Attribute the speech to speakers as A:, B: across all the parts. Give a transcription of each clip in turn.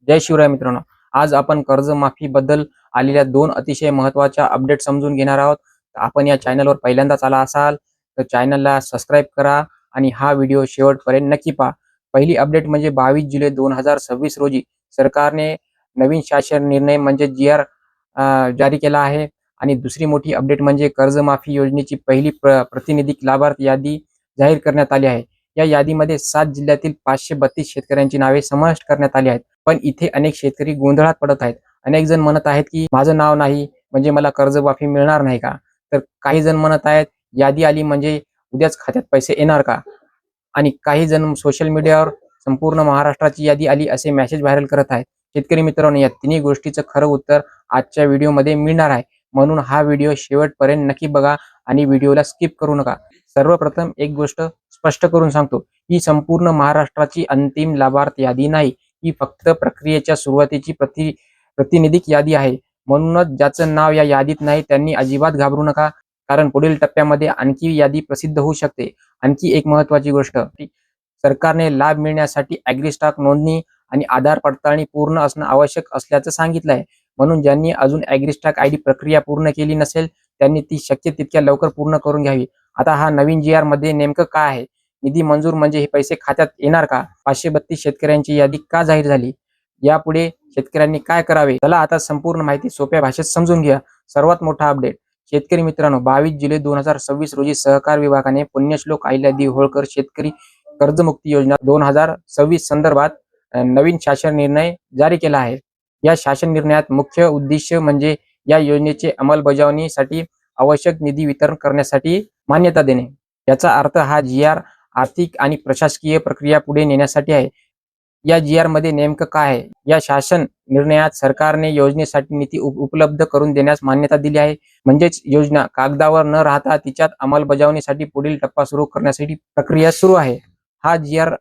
A: जय शिवराय मित्रांनो. आज आपण कर्जमाफी बद्दल आलेल्या दोन अतिशय महत्त्वाच्या अपडेट समजून घेणार आहोत. आपण या चॅनलवर पहिल्यांदाच आला असाल तर चॅनलला सबस्क्राईब करा आणि हा व्हिडिओ शेवटपर्यंत नक्की पहा. पहिली अपडेट म्हणजे 22 जुलै 2026 रोजी सरकारने नवीन शासन निर्णय म्हणजे जी.आर जारी केला आहे. आणि दुसरी मोठी अपडेट म्हणजे कर्जमाफी योजनेची पहिली प्रतिनिधिक लाभार्थ यादी जाहीर करण्यात आली आहे. या यादीमध्ये 7 जिल्ह्यातील 532 शेतकऱ्यांची नावे समाविष्ट करण्यात आली आहेत. पण इथे अनेक शेतकरी गोंधळात पडत आहेत. अनेक जण म्हणत आहेत की माझं नाव नाही म्हणजे मला कर्जमाफी मिळणार नाही का? तर काही जण म्हणत आहेत यादी आली म्हणजे उद्याच खात्यात पैसे येणार का? आणि काही जण सोशल मीडियावर संपूर्ण महाराष्ट्राची यादी आली असे मेसेज व्हायरल करत आहेत. शेतकरी मित्रांनो, या तिन्ही गोष्टीचं खरं उत्तर आजच्या व्हिडिओमध्ये मिळणार आहे. म्हणून हा व्हिडिओ शेवटपर्यंत नक्की बघा आणि व्हिडिओला स्किप करू नका. सर्वप्रथम एक गोष्ट स्पष्ट करून सांगतो, ही संपूर्ण महाराष्ट्राची अंतिम लाभार्थ यादी नाही. ही फक्त प्रक्रियेच्या सुरुवातीची प्रतिनिधिक यादी आहे. म्हणूनच ज्याचं नाव या यादीत नाही त्यांनी अजिबात घाबरू नका, कारण पुढील टप्प्यामध्ये आणखी यादी प्रसिद्ध होऊ शकते. आणखी एक महत्त्वाची गोष्ट, सरकारने लाभ मिळण्यासाठी ॲग्रीस्टॉक नोंदणी आणि आधार पडताळणी पूर्ण असणं आवश्यक असल्याचं सांगितलं आहे. म्हणून ज्यांनी अजून ॲग्रीस्टॉक आयडी प्रक्रिया पूर्ण केली नसेल त्यांनी ती शक्य तितक्या लवकर पूर्ण करून घ्यावी. आता हा नवीन जी.आर मध्ये नेमकं काय आहे? निधी मंजूर म्हणजे हे पैसे खात्यात येणार का? 532 शेतकऱ्यांची यादी का जाहीर झाली? यापुढे शेतकऱ्यांनी काय करावे? चला आता संपूर्ण माहिती सोप्या भाषेत समजून घ्या. सर्वात मोठा अपडेट, शेतकरी मित्रांनो, 22 जुलै 2026 रोजी सहकार विभागाने पुण्यश्लोक अहिल्यादेवी होळकर शेतकरी कर्जमुक्ती योजना 2026 संदर्भात नवीन शासन निर्णय जारी केला आहे. या शासन निर्णयात मुख्य उद्देश म्हणजे या योजनेचे अंमलबजावणीसाठी आवश्यक निधी वितरण करण्यासाठी मान्यता देणे. याचा अर्थ हा जी.आर आर्थिक आणि प्रशासकीय प्रक्रिया पुढे नेण्यासाठी आहे. या जी.आर मध्ये नेमकं काय आहे? या शासन निर्णयात सरकारने योजनेसाठी निधी उपलब्ध करून देण्यास मान्यता दिली आहे. म्हणजेच योजना कागदावर न राहता तिच्यात अंमलबजावणीसाठी पुढील टप्पा सुरू करण्यासाठी प्रक्रिया सुरू आहे. हा जी.आर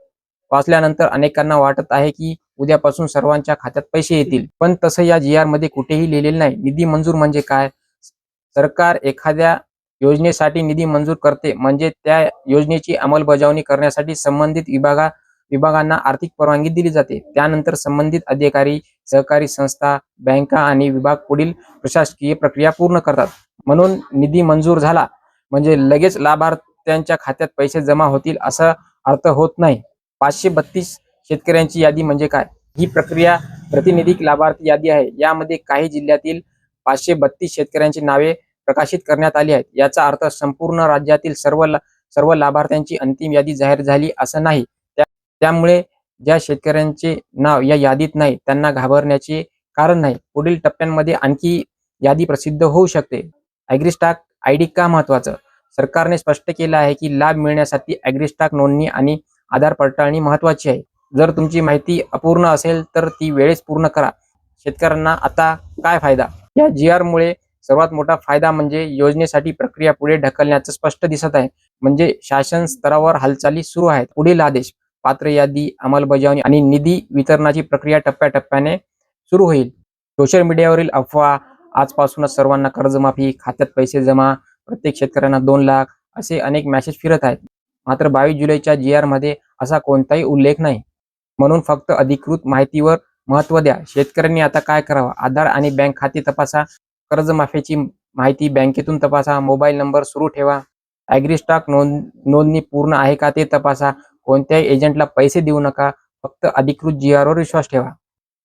A: वाचल्यानंतर अनेकांना वाटत आहे की उद्यापासून सर्वांच्या खात्यात पैसे येतील. पण तसं या जी.आर मध्ये कुठेही लिहिलेलं नाही. निधी मंजूर म्हणजे काय? सरकार एखाद्या योजनेसाठी निधी मंजूर करते म्हणजे त्या योजनेची अंमलबजावणी करण्यासाठी संबंधित विभागांना आर्थिक परवानगी दिली जाते. त्यानंतर संबंधित अधिकारी, सहकारी संस्था, बँका आणि विभाग पुढील प्रशासकीय प्रक्रिया पूर्ण करतात. म्हणून निधी मंजूर झाला म्हणजे लगेच लाभार्थ्यांच्या खात्यात पैसे जमा होतील असा अर्थ होत नाही. 532 शेतकऱ्यांची यादी म्हणजे काय? ही प्रक्रिया प्रतिनिधिक लाभार्थी यादी आहे. यामध्ये काही जिल्ह्यातील 532 शेतकऱ्यांची नावे प्रकाशित करण्यात आली आहेत. याचा अर्थ संपूर्ण राज्यातील सर्व लाभार्थ्यांची अंतिम यादी जाहीर झाली असं नाही. त्यामुळे ज्या शेतकऱ्यांचे नाव या यादीत नाही त्यांना घाबरण्याचे कारण नाही. पुढील टप्प्यांमध्ये आणखी यादी प्रसिद्ध होऊ शकते. ॲग्रीस्टॉक आयडी का महत्वाचं? सरकारने स्पष्ट केलं आहे की लाभ मिळण्यासाठी ॲग्रीस्टॉक नोंदणी आणि आधार पडताळणी महत्वाची आहे. जर तुमची माहिती अपूर्ण असेल तर ती वेळेस पूर्ण करा. शेतकऱ्यांना आता काय फायदा? या जी.आर मुळे सर्वात मोठा फायदा म्हणजे योजनेसाठी प्रक्रिया पुढे ढकलण्याचं स्पष्ट दिसत आहे. म्हणजे शासन स्तरावर हालचाली सुरू आहेत. पुढील आदेश, पात्र यादी, अंमलबजावणी आणि निधी वितरणाची प्रक्रिया टप्प्याटप्प्याने सुरू होईल. सोशल मीडियावरील अफवा, आजपासूनच सर्वांना कर्जमाफी, खात्यात पैसे जमा, प्रत्येक शेतकऱ्यांना 2 लाख असे अनेक मेसेज फिरत आहेत. मात्र 22 जुलैच्या जी.आर मध्ये असा कोणताही उल्लेख नाही. म्हणून फक्त अधिकृत माहितीवर महत्त्व द्या. शेतकऱ्यांनी आता काय करावं? आधार आणि बँक खाते तपासा. कर्जमाफीची माहिती बँकेतून तपासा. मोबाईल नंबर सुरू ठेवा. ॲग्रीस्टॉक नोंदणी पूर्ण आहे का ते तपासा. कोणत्याही एजंटला पैसे देऊ नका. फक्त अधिकृत जी.आर वर विश्वास ठेवा.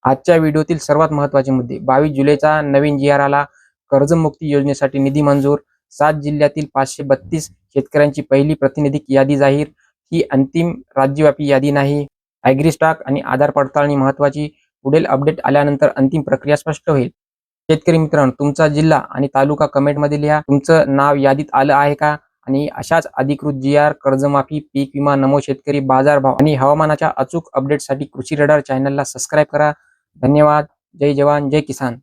A: आजच्या व्हिडिओतील सर्वात महत्त्वाचे मुद्दे, 22 जुलैचा नवीन जी.आर आला. कर्जमुक्ती योजनेसाठी निधी मंजूर. 7 जिल्ह्यातील 532 शेतकऱ्यांची पहिली प्रतिनिधिक यादी जाहीर. ही अंतिम राज्यव्यापी यादी नाही. ॲग्रीस्टॉक आणि आधार पडताळणी महत्वाची. पुढील अपडेट आल्यानंतर अंतिम प्रक्रिया स्पष्ट होईल. शेतकरी मित्रांनो, तुमचा जिल्हा आणि तालुका कमेंटमध्ये लिहा. तुमचं नाव यादीत आलं आहे का? आणि अशाच अधिकृत जी.आर, कर्जमाफी, पीक विमा, नमो शेतकरी, बाजारभाव आणि हवामानाच्या अचूक अपडेटसाठी कृषी रडार चॅनलला सबस्क्राईब करा. धन्यवाद. जय जवान, जय किसान.